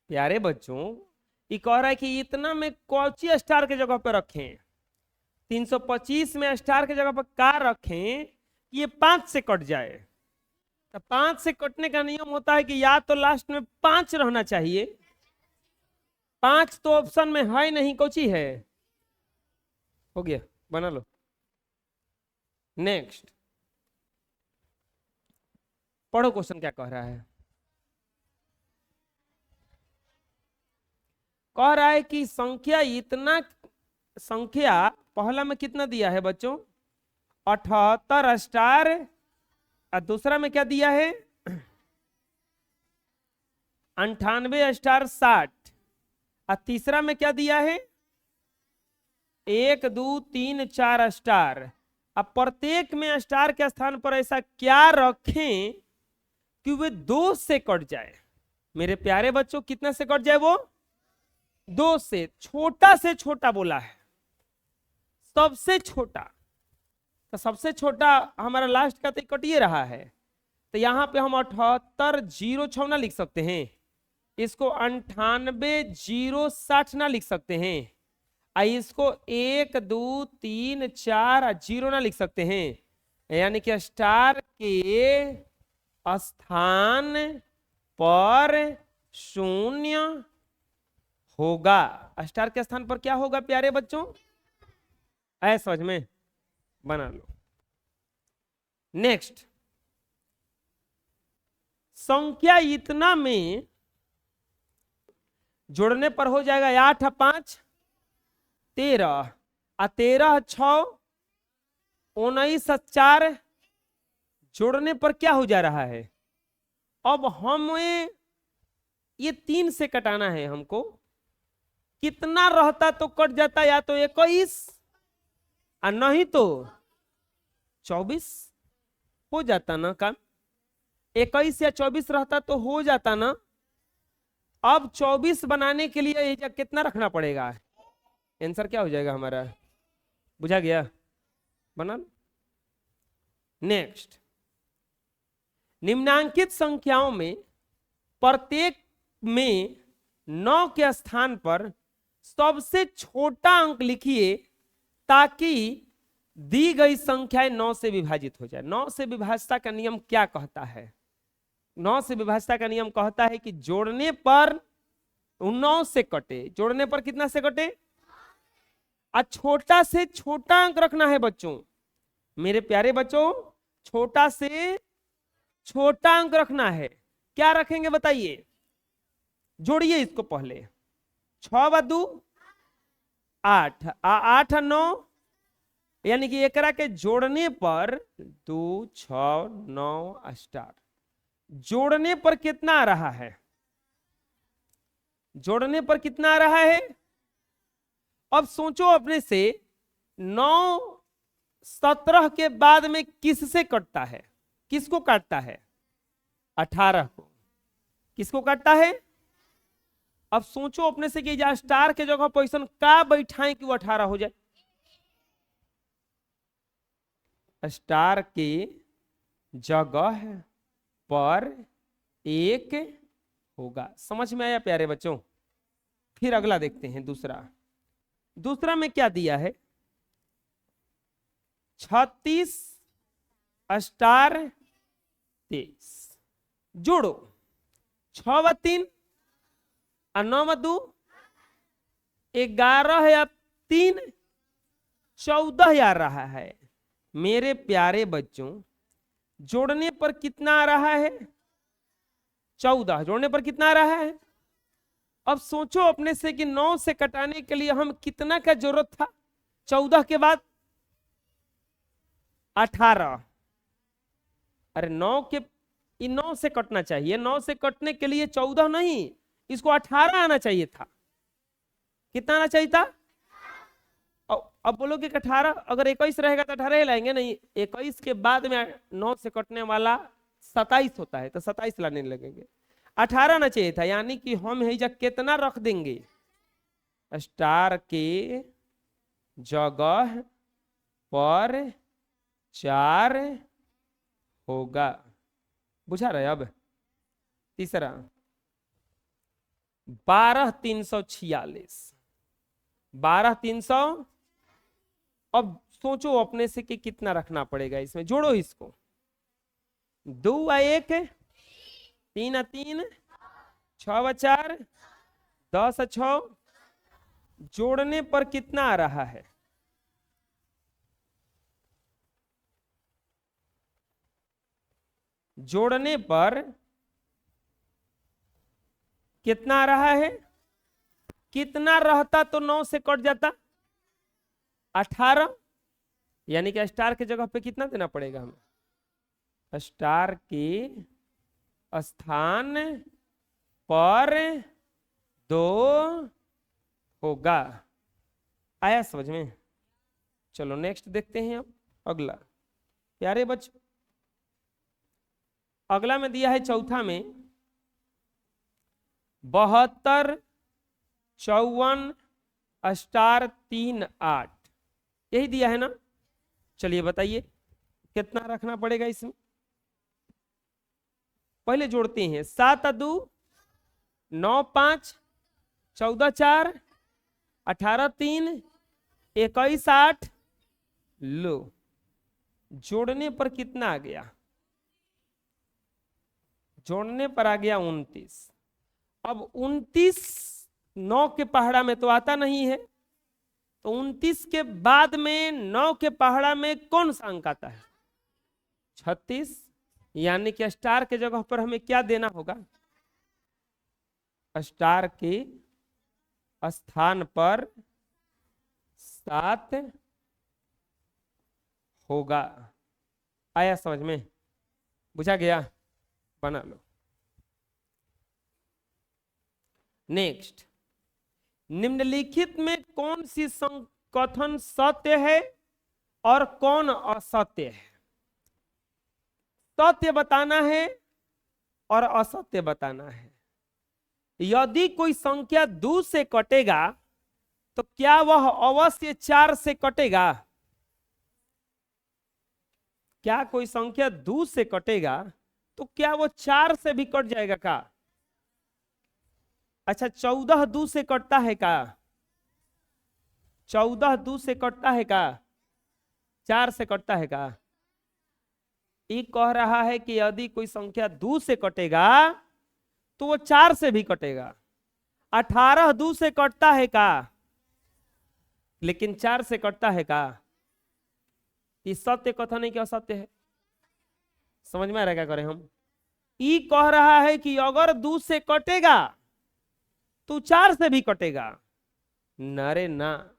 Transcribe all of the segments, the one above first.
प्यारे बच्चों, ये कह रहा है कि इतना में कौची स्टार के जगह पे रखें, 325 में स्टार के जगह पर का रखें कि ये 5 से कट जाए। तो 5 से कटने का नियम होता है कि या तो लास्ट में 5 रहना चाहिए, 5 तो ऑप्शन में है नहीं, कौची है, हो गया, बना लो। नेक्स्ट पढ़ो क्वेश्चन क्या कह रहा है। कह रहा है कि संख्या पहला में कितना दिया है बच्चों, 78 स्टार, और दूसरा में क्या दिया है 98 स्टार 60, और तीसरा में क्या दिया है 1 2 3 4 स्टार। अब प्रत्येक में स्टार के स्थान पर ऐसा क्या रखें कि वे 2 से कट जाए। मेरे प्यारे बच्चों, कितना से कट जाए वो, 2 से। छोटा से छोटा बोला है, सबसे छोटा, तो सबसे छोटा हमारा लास्ट का तो कटिए रहा है, तो यहां पे हम 78 0 6 ना लिख सकते हैं, इसको 98 0 60 ना लिख सकते हैं, इसको 1 2 3 4 0 ना लिख सकते हैं। यानी कि स्टार के स्थान पर 0 होगा। स्टार के स्थान पर क्या होगा प्यारे बच्चों, ऐसा समझ में, बना लो। नेक्स्ट, संख्या इतना में जोड़ने पर हो जाएगा 8 5 13, 13 6 19 4, जोड़ने पर क्या हो जा रहा है, अब हमें ये 3 से कटाना है हमको। कितना रहता तो कट जाता, या तो 21 और नहीं तो 24 हो जाता ना काम, 21 या 24 रहता तो हो जाता ना। अब 24 बनाने के लिए ये कितना रखना पड़ेगा, आंसर क्या हो जाएगा हमारा, बुझा गया, बना। नेक्स्ट, निम्नांकित संख्याओं में प्रत्येक में 9 के स्थान पर सबसे छोटा अंक लिखिए ताकि दी गई संख्याएं 9 से विभाजित हो जाए। 9 से विभाजता का नियम क्या कहता है, 9 से विभाजता का नियम कहता है कि जोड़ने पर 9 से कटे, जोड़ने पर कितना से कटे, छोटा से छोटा अंक रखना है बच्चों। मेरे प्यारे बच्चों, छोटा से छोटा अंक रखना है। क्या रखेंगे बताइए, जोड़िए इसको पहले, 6 2 8, 8 9, यानी कि एकरा के जोड़ने पर 2 6 9 स्टार, जोड़ने पर कितना आ रहा है, जोड़ने पर कितना आ रहा है। अब सोचो अपने से, 9 17 के बाद में किससे कटता है, किसको काटता है, 18 को, किसको काटता है। अब सोचो अपने से कि जा स्टार के जगह पोजीशन का बैठाएं कि वो 18 हो जाए, स्टार के जगह पर 1 होगा। समझ में आया प्यारे बच्चों। फिर अगला देखते हैं, दूसरा में क्या दिया है, 36 स्टार 23, जोड़ो 6 3 और 9 2 11 या 3 14 आ रहा है। मेरे प्यारे बच्चों, जोड़ने पर कितना आ रहा है, 14, जोड़ने पर कितना आ रहा है। अब सोचो अपने से कि 9 से कटाने के लिए हम कितना का जरूरत था, 14 के बाद 18, अरे 9 से कटना चाहिए, 9 से कटने के लिए 14 नहीं, इसको 18 आना चाहिए था। कितना आना चाहिए था, अब बोलोगे कि 18, अगर 21 रहेगा तो 18 ही लाएंगे, नहीं, 21 के बाद में 9 से कटने वाला 27 होता है, तो 27 लाने लगेंगे, 18 आना चाहिए था। यानी कि हम यही कितना रख देंगे, स्टार के जगह पर 4 होगा। बुझा रहे। अब तीसरा, 12,346। 12,300। अब सोचो अपने से कि कितना रखना पड़ेगा इसमें, जोड़ो इसको। 2 1 3 3 6 4 10 6, जोड़ने पर कितना आ रहा है? जोड़ने पर कितना आ रहा है? कितना रहता तो 9 से कट जाता? 18। यानी कि स्टार के जगह पे कितना देना पड़ेगा हमें? स्टार के स्थान पर 2 होगा। आया समझ में? चलो नेक्स्ट देखते हैं अब अगला। प्यारे बच्चों, अगला में दिया है चौथा में 72 54 स्टार 3 8, यही दिया है ना? चलिए बताइए कितना रखना पड़ेगा इसमें। पहले जोड़ते हैं। 7 2 9 5 14 4 18 3 21 8। लो, जोड़ने पर कितना आ गया? जोड़ने पर आ गया 29। अब 29 9 के पहाड़ा में तो आता नहीं है, तो 29 के बाद में 9 के पहाड़ा में कौन सा अंक आता है? 36। यानी कि स्टार के जगह पर हमें क्या देना होगा? स्टार के स्थान पर 7 होगा। आया समझ में? बुझा गया? बना लो। नेक्स्ट, निम्नलिखित में कौन सी कथन सत्य है और कौन असत्य है? सत्य बताना है और असत्य बताना है। यदि कोई संख्या 2 से कटेगा तो क्या वह अवश्य 4 से कटेगा? क्या कोई संख्या 2 से कटेगा तो क्या वो 4 से भी कट जाएगा का? अच्छा, 14 2 से कटता है का? 14 2 से कटता है का? 4 से कटता है का? ये कह रहा है कि यदि कोई संख्या 2 से कटेगा तो वो 4 से भी कटेगा। 18 2 से कटता है का? लेकिन 4 से कटता है का? ये सत्य कथन है कि असत्य है? समझ में आ रहा है क्या करें हम? ई कह रहा है कि अगर 2 से कटेगा तो 4 से भी कटेगा। नरे ना,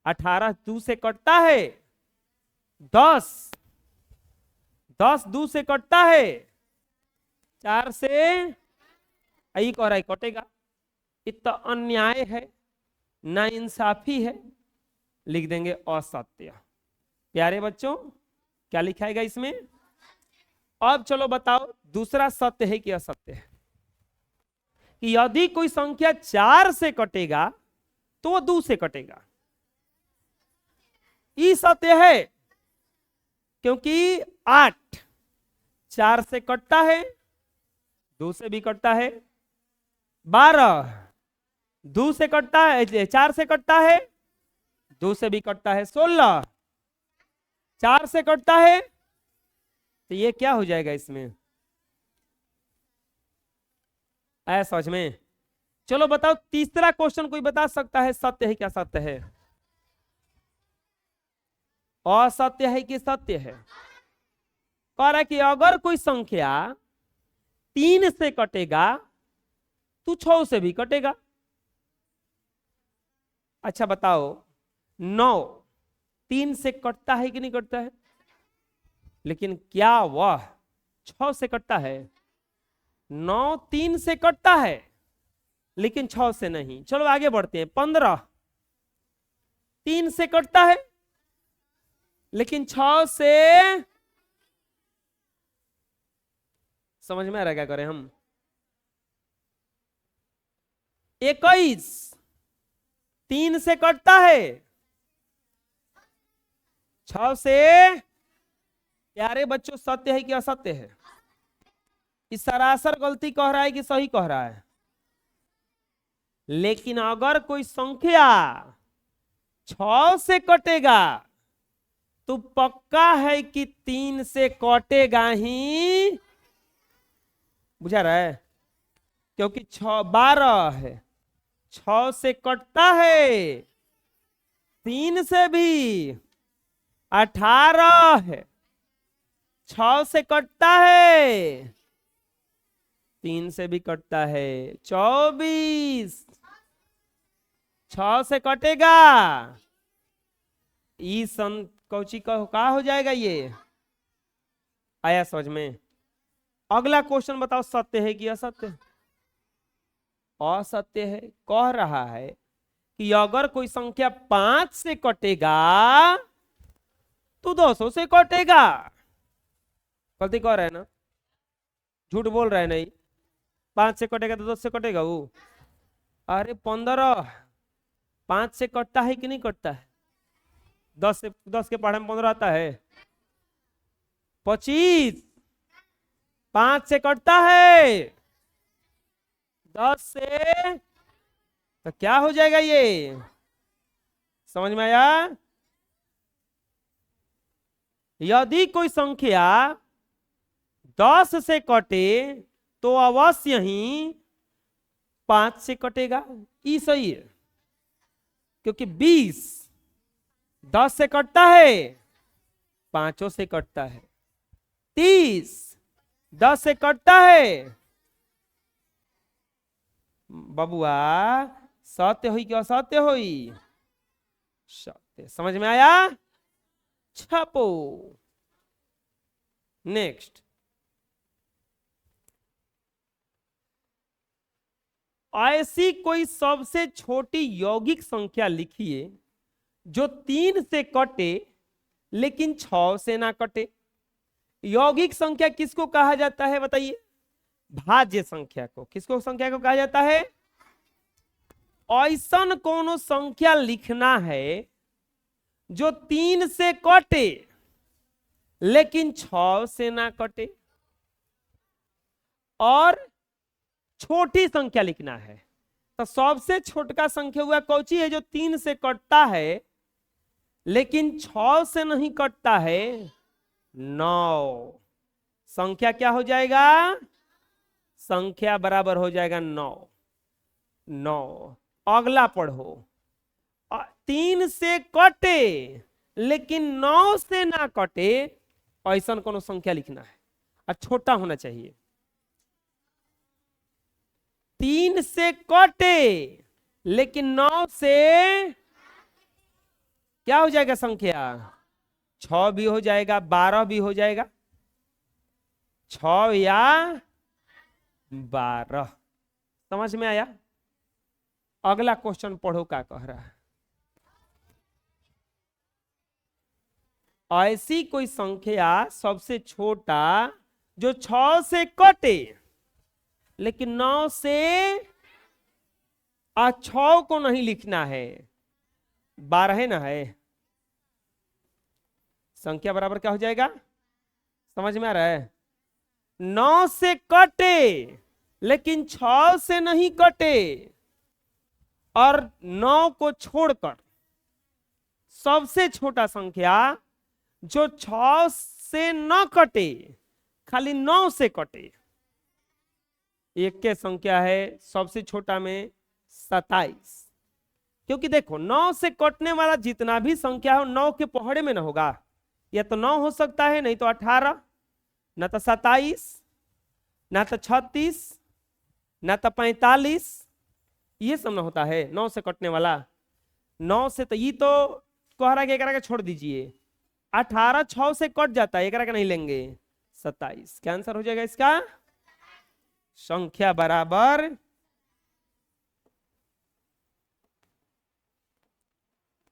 18 2 से कटता है, 10 2 से कटता है, 4 से यही कह रहा है कटेगा। इतना अन्याय है, ना इंसाफी है, लिख देंगे असत्य। प्यारे बच्चों, क्या लिखाएगा इसमें? अब चलो बताओ दूसरा सत्य है कि असत्य है? कि यदि कोई संख्या 4 से कटेगा तो वो 2 से कटेगा। ये सत्य है क्योंकि 8 4 से कटता है, 2 से भी कटता है। 12 2 से कटता है, 4 से कटता है, 2 से भी कटता है। 16 4 से कटता है, तो ये क्या हो जाएगा इसमें? आया समझ में? चलो बताओ तीसरा क्वेश्चन कोई बता सकता है सत्य है क्या सत्य है? असत्य है कि सत्य है? कह रहा है कि अगर कोई संख्या 3 से कटेगा तो 6 से भी कटेगा। अच्छा बताओ 9 3 से कटता है कि नहीं कटता है? लेकिन क्या वह 6 से कटता है? 9 3 से कटता है लेकिन 6 से नहीं। चलो आगे बढ़ते हैं। 15 3 से कटता है लेकिन 6 से। समझ में आ रहा है क्या करें हम? 21 3 से कटता है, 6 से। प्यारे बच्चों, सत्य है कि असत्य है? इस सरासर गलती कह रहा है कि सही कह रहा है? लेकिन अगर कोई संख्या 6 से कटेगा तो पक्का है कि 3 से कटेगा ही। बुझा रहा है? क्योंकि 12 है, 6 से कटता है, 3 से भी। 18 है, 6 से कटता है, 3 से भी कटता है। 24 6 से कटेगा। कौची का हो जाएगा ये? आया समझ में? अगला क्वेश्चन बताओ, सत्य है कि असत्य? असत्य है। कह रहा है कि अगर कोई संख्या 5 से कटेगा तो 200 से कटेगा। गलती कह रहा है ना? झूठ बोल रहा है नहीं? 5 से कटेगा तो 200 से कटेगा वो? अरे 15 5 से कटता है कि नहीं कटता है? 10 के पढ़े में 15 आता है। 25 5 से कटता है, 10 से, तो क्या हो जाएगा ये? समझ में आया? यदि कोई संख्या 10 से कटे तो अवश्य ही 5 से कटेगा। ये सही है, क्योंकि 20 10 से कटता है, 5 से कटता है। 30 10 से कटता है। बबुआ सत्य हुई कि असत्य हुई? सत्य। समझ में आया? छापो। नेक्स्ट, ऐसी कोई सबसे छोटी यौगिक संख्या लिखिए जो 3 से कटे लेकिन 6 से ना कटे। यौगिक संख्या किसको कहा जाता है बताइए? भाज्य संख्या को। किसको संख्या को कहा जाता है? ऐसन कोनो संख्या लिखना है जो 3 से कटे लेकिन 6 से ना कटे, और छोटी संख्या लिखना है। तो सबसे छोटा संख्या हुआ कौची है जो 3 से कटता है लेकिन 6 से नहीं कटता है? 9। संख्या क्या हो जाएगा? संख्या बराबर हो जाएगा 9। 9। अगला पढ़ो। 3 से कटे लेकिन 9 से ना कटे, ऐसा कोनो संख्या लिखना है और छोटा होना चाहिए। 3 से कटे लेकिन 9 से क्या हो जाएगा संख्या? 6 भी हो जाएगा, 12 भी हो जाएगा। 6 या 12। समझ में आया? अगला क्वेश्चन पढ़ो, क्या कह रहा है? ऐसी कोई संख्या सबसे छोटा जो 6 से कटे लेकिन 9 से, 6 को नहीं लिखना है, 12 है ना है। संख्या बराबर क्या हो जाएगा? समझ में आ रहा है? 9 से कटे लेकिन 6 से नहीं कटे, और 9 को छोड़कर सबसे छोटा संख्या जो 6 से न कटे, खाली 9 से कटे, एक के संख्या है सबसे छोटा में 27। क्योंकि देखो 9 से कटने वाला जितना भी संख्या हो 9 के पहाड़े में ना होगा। या तो 9 हो सकता है, नहीं तो 18, ना तो 27, ना तो 36, ना तो 45। ये सब ना होता है 9 से कटने वाला। 9 से तो ये तो कह रहा है कि एक का छोड़ दीजिए। 18 6 से कट जाता है, एक का नहीं लेंगे। 27 क्या आंसर हो जाएगा इसका? संख्या बराबर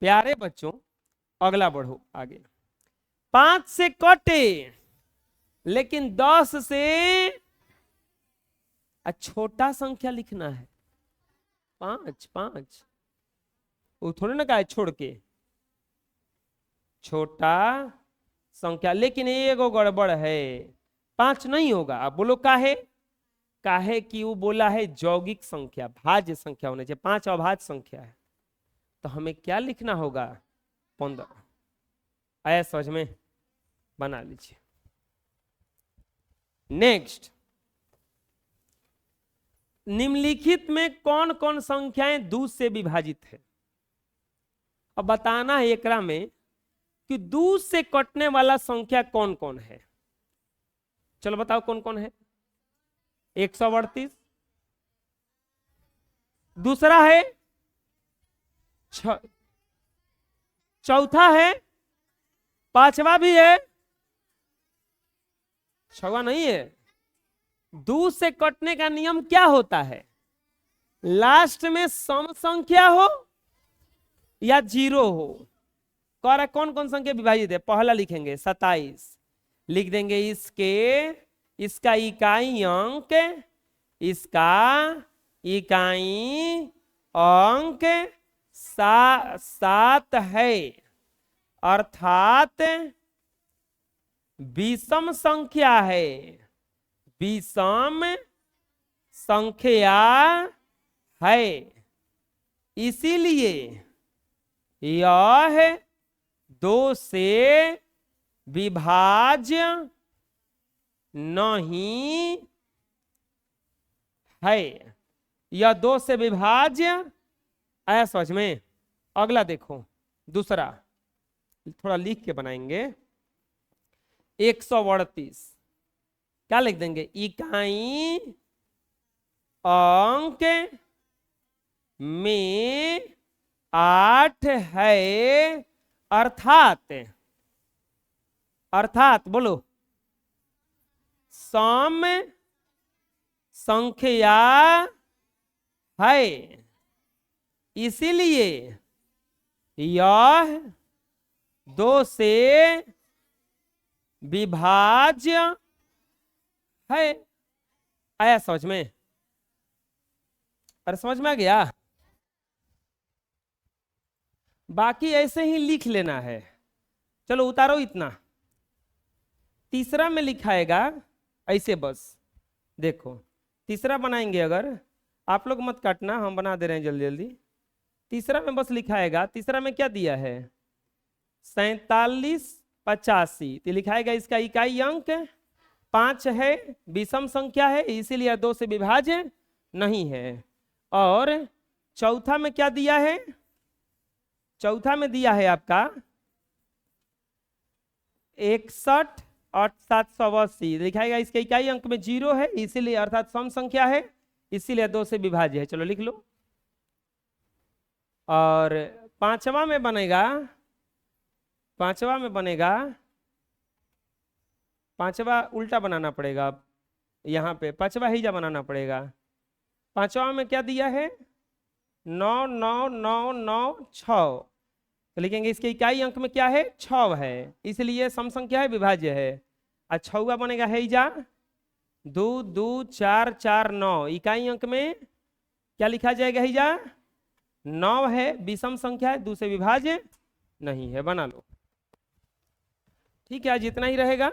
प्यारे बच्चों अगला बढ़ो आगे। 5 से कटे लेकिन 10 से, छोटा संख्या लिखना है। 5 वो थोड़े ना कहा छोड़ के, छोटा संख्या। लेकिन एगो गड़बड़ है, 5 नहीं होगा। आप बोलो का है? काहे कि वो बोला है यौगिक संख्या, भाज्य संख्या होने चाहिए, 5 अभाज्य संख्या है, तो हमें क्या लिखना होगा 15। आया समझ में, बना लीजिए। नेक्स्ट, निम्नलिखित में कौन कौन संख्याएं 2 से विभाजित है। अब बताना है एकरा में कि 2 से कटने वाला संख्या कौन कौन है। चलो बताओ कौन कौन है। 138, दूसरा है चौथा है, पांचवा भी है, छवा नहीं है। 2 से कटने का नियम क्या होता है, लास्ट में सम संख्या हो या 0 हो। कह रहा कौन कौन संख्या विभाजित है। पहला लिखेंगे 27, लिख देंगे इसका इकाई अंक, इसका इकाई अंक 7 है, अर्थात विषम संख्या है, विषम संख्या है, इसीलिए यह 2 से विभाज्य नहीं है। यह 2 से विभाज्य, आया समझ में। अगला देखो, दूसरा थोड़ा लिख के बनाएंगे। 138 क्या लिख देंगे, इकाई अंक में 8 है, अर्थात बोलो सम संख्या है, इसीलिए यह 2 से विभाज्य है। आया समझ में, अरे समझ में आ गया। बाकी ऐसे ही लिख लेना है। चलो उतारो इतना। तीसरा में लिखाएगा ऐसे, बस देखो तीसरा बनाएंगे, अगर आप लोग मत काटना, हम बना दे रहे हैं जल्दी जल्दी। तीसरा में बस लिखाएगा, तीसरा में क्या दिया है 47 85, तो लिखाएगा इसका इकाई अंक 5 है, विषम संख्या है, इसीलिए 2 से विभाज्य नहीं है। और चौथा में क्या दिया है, चौथा में दिया है आपका 61 और 780, लिखाएगा इसके इकाई अंक में 0 है, इसीलिए अर्थात सम संख्या है, इसीलिए 2 से विभाज्य है। चलो लिख लो। और पांचवा में बनेगा, पांचवा उल्टा बनाना पड़ेगा, यहाँ पे पांचवा हिजा बनाना पड़ेगा। पांचवा में क्या दिया है 9 9 9 9 6, तो लिखेंगे इसके इकाई अंक में क्या है 6 है, इसलिए सम संख्या है, विभाज्य है। और छवा बनेगा हिजा 2 2 4 4 9, इकाई अंक में क्या लिखा जाएगा हिजा 9 है, विषम संख्या है, 2 से विभाज्य नहीं है। बना लो। ठीक है, आज इतना ही रहेगा।